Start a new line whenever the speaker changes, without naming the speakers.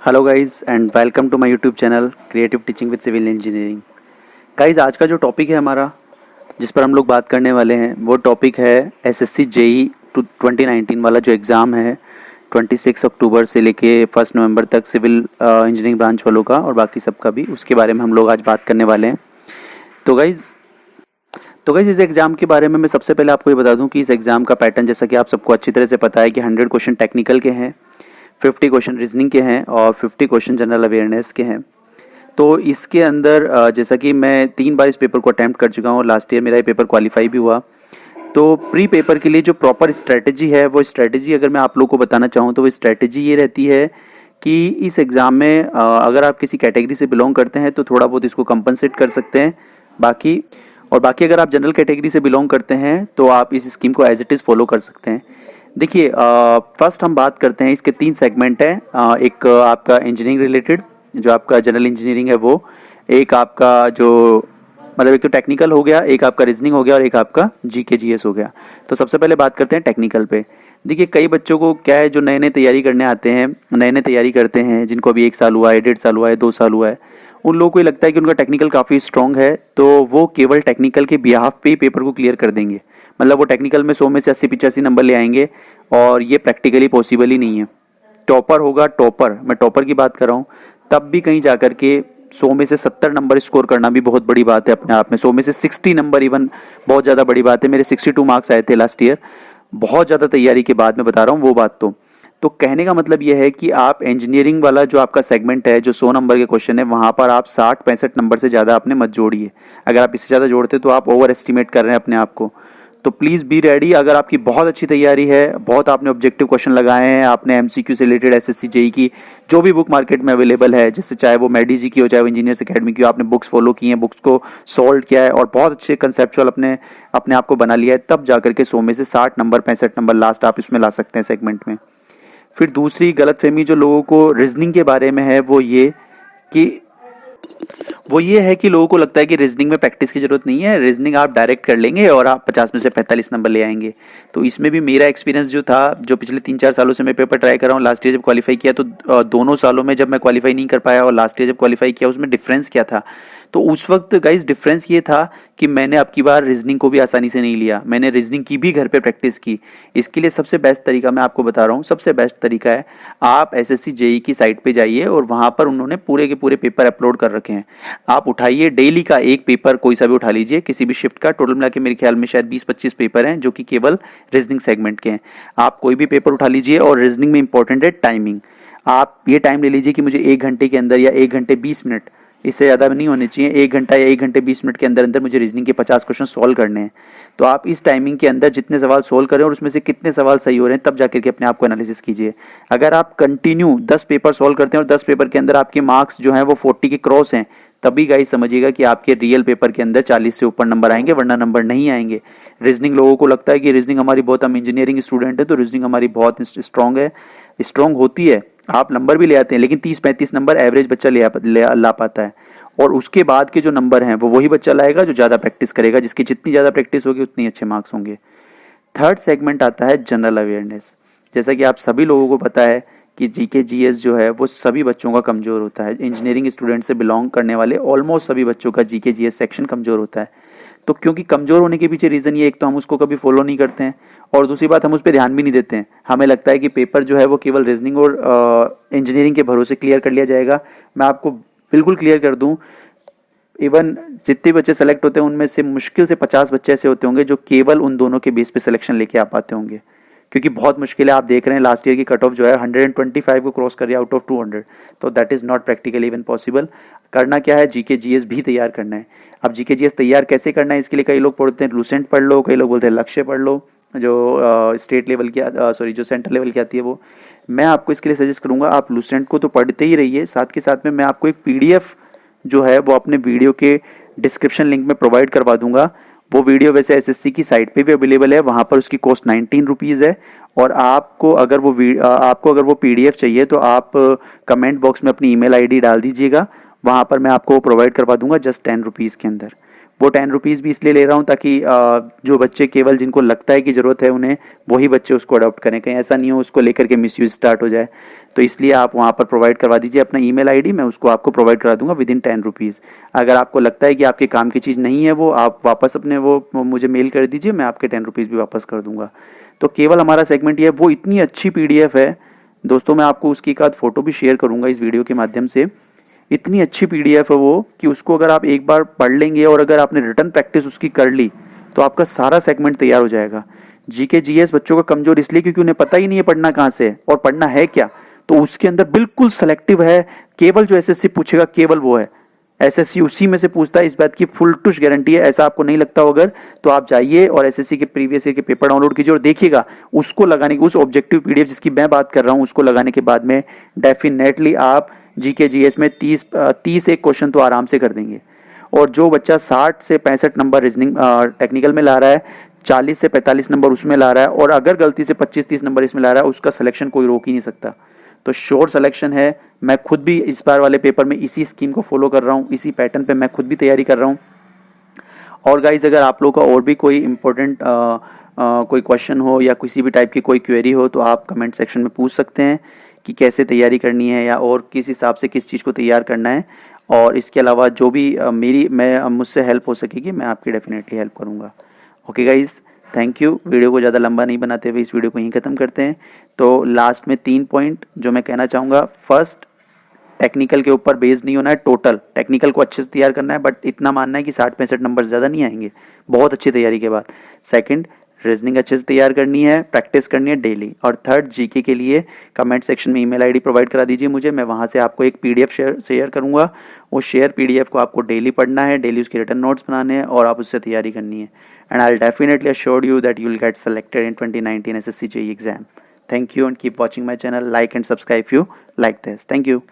Hello guys and welcome to my YouTube channel creative teaching with civil engineering. Guys आज का जो topic है हमारा, जिस पर हम लोग बात करने वाले हैं, वो टॉपिक है एसएससी जेई 2019 वाला जो एग्ज़ाम है 26 अक्टूबर से लेके 1 नवंबर तक सिविल इंजीनियरिंग ब्रांच वालों का और बाकी सबका भी, उसके बारे में हम लोग आज बात करने वाले हैं। तो गाइज़ इस एग्ज़ाम के बारे में मैं सबसे पहले आपको ये बता दूं कि इस एग्ज़ाम का पैटर्न, जैसा कि आप सबको अच्छी तरह से पता है कि 100 क्वेश्चन टेक्निकल के हैं, 50 क्वेश्चन रीजनिंग के हैं और 50 क्वेश्चन जनरल अवेयरनेस के हैं। तो इसके अंदर जैसा कि मैं 3 बार इस पेपर को अटैम्प्ट कर चुका हूँ और लास्ट ईयर मेरा ये पेपर क्वालिफाई भी हुआ। तो प्री पेपर के लिए जो प्रॉपर स्ट्रेटजी है, वो स्ट्रेटजी अगर मैं आप लोगों को बताना चाहूँ तो वो स्ट्रेटजी ये रहती है कि इस एग्ज़ाम में अगर आप किसी कैटेगरी से बिलोंग करते हैं तो थोड़ा बहुत इसको कंपनसेट कर सकते हैं। बाकी अगर आप जनरल कैटेगरी से बिलोंग करते हैं तो आप इस स्कीम को एज इट इज़ फॉलो कर सकते हैं। देखिए, फर्स्ट हम बात करते हैं, इसके 3 सेगमेंट हैं। एक आपका इंजीनियरिंग रिलेटेड, जो आपका जनरल इंजीनियरिंग है वो, एक आपका जो मतलब एक तो टेक्निकल हो गया, एक आपका रीजनिंग हो गया और एक आपका जीके जीएस हो गया। तो सबसे पहले बात करते हैं टेक्निकल पे। देखिए, कई बच्चों को क्या है, जो नए नए तैयारी करने आते हैं, नए नए तैयारी करते हैं, जिनको अभी 1 साल हुआ है, 1.5 साल हुआ है, 2 साल हुआ है, उन लोगों को ये लगता है कि उनका टेक्निकल काफ़ी स्ट्रॉन्ग है, तो वो केवल टेक्निकल के बिहाफ पे ही पेपर को क्लियर कर देंगे। मतलब वो टेक्निकल में 100 में से 80-85 नंबर ले आएंगे, और ये प्रैक्टिकली पॉसिबल ही नहीं है। टॉपर होगा, टॉपर, मैं टॉपर की बात कर रहा हूँ, तब भी कहीं जाकर के 100 में से 70 नंबर स्कोर करना भी बहुत बड़ी बात है अपने आप में। 100 में से 60 नंबर इवन बहुत ज़्यादा बड़ी बात है। मेरे 62 मार्क्स आए थे लास्ट ईयर, बहुत ज़्यादा तैयारी के बाद मैं बता रहा हूँ वो बात। तो कहने का मतलब यह है कि आप इंजीनियरिंग वाला जो आपका सेगमेंट है, जो 100 नंबर के क्वेश्चन है, वहाँ पर आप 60-65 नंबर से ज़्यादा आपने मत जोड़िए। अगर आप इससे ज़्यादा जोड़ते तो आप ओवर एस्टिमेट कर रहे हैं अपने आप को। तो प्लीज़ बी रेडी। अगर आपकी बहुत अच्छी तैयारी है, बहुत आपने ऑब्जेक्टिव क्वेश्चन लगाए हैं, आपने एमसीक्यू से रिलेटेड एसएससी जेई की जो भी बुक मार्केट में अवेलेबल है, जैसे चाहे वो मेडी जी की हो, चाहे वो इंजीनियर्स एकेडमी की हो, आपने बुक्स फॉलो की हैं, बुक्स को सॉल्व किया है और बहुत अच्छे कंसेप्चुअल अपने अपने आप को बना लिया है, तब जाकर के 100 में से 60 नंबर 65 नंबर लास्ट आप इसमें ला सकते हैं सेगमेंट में। फिर दूसरी गलतफहमी जो लोगों को रीजनिंग के बारे में है वो ये है कि लोगों को लगता है कि रीजनिंग में प्रैक्टिस की जरूरत नहीं है, रीजनिंग आप डायरेक्ट कर लेंगे और आप 50 में से 45 नंबर ले आएंगे। तो इसमें भी मेरा एक्सपीरियंस जो था, जो पिछले 3-4 सालों से मैं पेपर ट्राई कर रहा हूँ, लास्ट ईयर जब क्वालिफाई किया तो दोनों सालों में जब मैं क्वालिफाई नहीं कर पाया और लास्ट ईयर जब क्वालिफाई किया, उसमें डिफरेंस क्या था? तो उस वक्त गाइस डिफरेंस ये था कि मैंने अब की बार रीजनिंग को भी आसानी से नहीं लिया, मैंने रीजनिंग की भी घर पे प्रैक्टिस की। इसके लिए सबसे बेस्ट तरीका मैं आपको बता रहा हूँ, सबसे बेस्ट तरीका है आप एसएससी जेई की साइट पे जाइए और वहाँ पर उन्होंने पूरे के पूरे पेपर अपलोड कर रखे हैं। आप उठाइए, डेली का एक पेपर कोई सा भी उठा लीजिए, किसी भी शिफ्ट का। टोटल मिला के मेरे ख्याल में शायद 20-25 पेपर हैं जो कि केवल रीजनिंग सेगमेंट के हैं। आप कोई भी पेपर उठा लीजिए और रीजनिंग में इंपॉर्टेंट है टाइमिंग। आप ये टाइम ले लीजिए कि मुझे 1 घंटे के अंदर या 1 घंटे 20 मिनट, इससे ज़्यादा नहीं होने चाहिए, 1 घंटा या 1 घंटे 20 मिनट के अंदर अंदर मुझे रीजनिंग के 50 क्वेश्चन सॉल्व करने हैं। तो आप इस टाइमिंग के अंदर जितने सवाल सॉल्व करें और उसमें से कितने सवाल सही हो रहे हैं, तब जाकर के अपने आप को एनालिसिस कीजिए। अगर आप कंटिन्यू 10 पेपर सॉल्व करते हैं और 10 पेपर के अंदर आपके मार्क्स जो हैं वो 40 के क्रॉस हैं, तभी गाइस समझिएगा कि आपके रियल पेपर के अंदर 40 से ऊपर नंबर आएंगे, वरना नंबर नहीं आएंगे। रीजनिंग, लोगों को लगता है कि रीजनिंग हमारी बहुत, हम इंजीनियरिंग स्टूडेंट है तो रीजनिंग हमारी बहुत स्ट्रांग है। स्ट्रांग होती है, आप नंबर भी ले आते हैं, लेकिन 30-35 नंबर एवरेज बच्चा ला पाता है। और उसके बाद के जो नंबर हैं वो वही बच्चा लाएगा जो ज़्यादा प्रैक्टिस करेगा, जिसकी जितनी ज़्यादा प्रैक्टिस होगी उतनी अच्छे मार्क्स होंगे। थर्ड सेगमेंट आता है जनरल अवेयरनेस। जैसा कि आप सभी लोगों को पता है कि जीके जीएस जो है वो सभी बच्चों का कमज़ोर होता है। इंजीनियरिंग स्टूडेंट से बिलोंग करने वाले ऑलमोस्ट सभी बच्चों का जीके जीएस सेक्शन कमज़ोर होता है। तो क्योंकि कमज़ोर होने के पीछे रीज़न ये, एक तो हम उसको कभी फॉलो नहीं करते हैं और दूसरी बात हम उस पर ध्यान भी नहीं देते हैं। हमें लगता है कि पेपर जो है वो केवल रीजनिंग और इंजीनियरिंग के भरोसे क्लियर कर लिया जाएगा। मैं आपको बिल्कुल क्लियर कर दूँ, इवन जितने बच्चे सेलेक्ट होते हैं उनमें से मुश्किल से 50 बच्चे ऐसे होते होंगे जो केवल उन दोनों के बेस पे सिलेक्शन लेके आ पाते होंगे, क्योंकि बहुत मुश्किल है। आप देख रहे हैं लास्ट ईयर की कट ऑफ जो है 125 को क्रॉस कर रही है आउट ऑफ 200। तो that is not practically even possible. करना क्या है, जीके जीएस भी तैयार करना है। अब जीके जीएस तैयार कैसे करना है, इसके लिए कई लोग पढ़ते हैं लूसेंट पढ़ लो, कई लोग बोलते हैं लक्ष्य पढ़ लो, जो स्टेट लेवल की जो सेंट्रल लेवल की आती है वो। मैं आपको इसके लिए सजेस्ट करूँगा, आप लूसेंट को तो पढ़ते ही रहिए, साथ के साथ में मैं आपको एक PDF जो है वो अपने वीडियो के डिस्क्रिप्शन लिंक में प्रोवाइड करवा दूंगा। वो वीडियो वैसे एसएससी की साइट पे भी अवेलेबल है, वहाँ पर उसकी कॉस्ट 19 रुपीज़ है। और आपको अगर वो PDF चाहिए तो आप कमेंट बॉक्स में अपनी ईमेल ID डाल दीजिएगा, वहाँ पर मैं आपको प्रोवाइड करवा दूंगा जस्ट 10 रुपीज़ के अंदर। वो 10 रुपीज़ भी इसलिए ले रहा हूँ ताकि जो बच्चे केवल जिनको लगता है कि ज़रूरत है उन्हें, वही बच्चे उसको अडॉप्ट करें, कहीं ऐसा नहीं हो उसको लेकर के मिसयूज स्टार्ट हो जाए। तो इसलिए आप वहाँ पर प्रोवाइड करवा दीजिए अपना ईमेल आईडी, मैं उसको आपको प्रोवाइड करा दूंगा विद इन 10 रुपीज़। अगर आपको लगता है कि आपके काम की चीज़ नहीं है वो, आप वापस अपने वो मुझे मेल कर दीजिए, मैं आपके 10 रुपीज़ भी वापस कर दूंगा। तो केवल हमारा सेगमेंट ये है, वो इतनी अच्छी PDF है दोस्तों, मैं आपको उसकी एक आध फोटो भी शेयर करूंगा इस वीडियो के माध्यम से। इतनी अच्छी PDF है वो कि उसको अगर आप एक बार पढ़ लेंगे और अगर आपने रिटर्न प्रैक्टिस उसकी कर ली तो आपका सारा सेगमेंट तैयार हो जाएगा। GK GS बच्चों का कमजोर इसलिए क्योंकि उन्हें पता ही नहीं है पढ़ना कहाँ से है और पढ़ना है क्या, तो उसके अंदर बिल्कुल सेलेक्टिव है, केवल जो SSC पूछेगा केवल वो है, SSC उसी में से पूछता है, इस बात की फुल टुश गारंटी है। ऐसा आपको नहीं लगता हो अगर, तो आप जाइए और SSC के प्रीवियस ईयर के पेपर डाउनलोड कीजिए और देखिएगा उसको लगाने की, उस ऑब्जेक्टिव PDF जिसकी मैं बात कर रहा हूँ उसको लगाने के बाद में डेफिनेटली आप GK GS में 30 एक क्वेश्चन तो आराम से कर देंगे। और जो बच्चा 60 से 65 नंबर रीजनिंग टेक्निकल में ला रहा है, 40 से 45 नंबर उसमें ला रहा है और अगर गलती से 25-30 नंबर इसमें ला रहा है, उसका सिलेक्शन कोई रोक ही नहीं सकता। तो श्योर सिलेक्शन है। मैं खुद भी इस बार वाले पेपर में इसी स्कीम को फॉलो कर रहा हूँ, इसी पैटर्न पे मैं खुद भी तैयारी कर रहा हूँ। और गाइज अगर आप लोगों का और भी कोई इम्पोर्टेंट कोई क्वेश्चन हो या किसी भी टाइप की कोई क्वेरी हो तो आप कमेंट सेक्शन में पूछ सकते हैं कि कैसे तैयारी करनी है या और किस हिसाब से किस चीज़ को तैयार करना है। और इसके अलावा जो भी मुझसे हेल्प हो सकेगी मैं आपकी डेफिनेटली हेल्प करूँगा। Okay guys, thank you. Video को ज़्यादा लंबा नहीं बनाते हुए इस वीडियो को यहीं ख़त्म करते हैं। तो लास्ट में 3 पॉइंट जो मैं कहना चाहूँगा, फर्स्ट, टेक्निकल के ऊपर बेस नहीं होना है, टोटल टेक्निकल को अच्छे से तैयार करना है, बट इतना मानना है कि 60-65 नंबर ज़्यादा नहीं आएंगे बहुत अच्छी तैयारी के बाद। सेकंड, रीजनिंग अच्छे से तैयार करनी है, प्रैक्टिस करनी है डेली। और थर्ड, GK के लिए कमेंट सेक्शन में ईमेल आईडी प्रोवाइड करा दीजिए मुझे, मैं वहाँ से आपको एक PDF शेयर करूँगा। वो शेयर PDF को आपको डेली पढ़ना है, डेली उसके रिटर्न नोट्स बनाने हैं और आप उससे तैयारी करनी है। And I will definitely assure you that you will get selected in 2019 SSC JEE exam. Thank you and keep watching my channel. Like and subscribe if you like this. Thank you.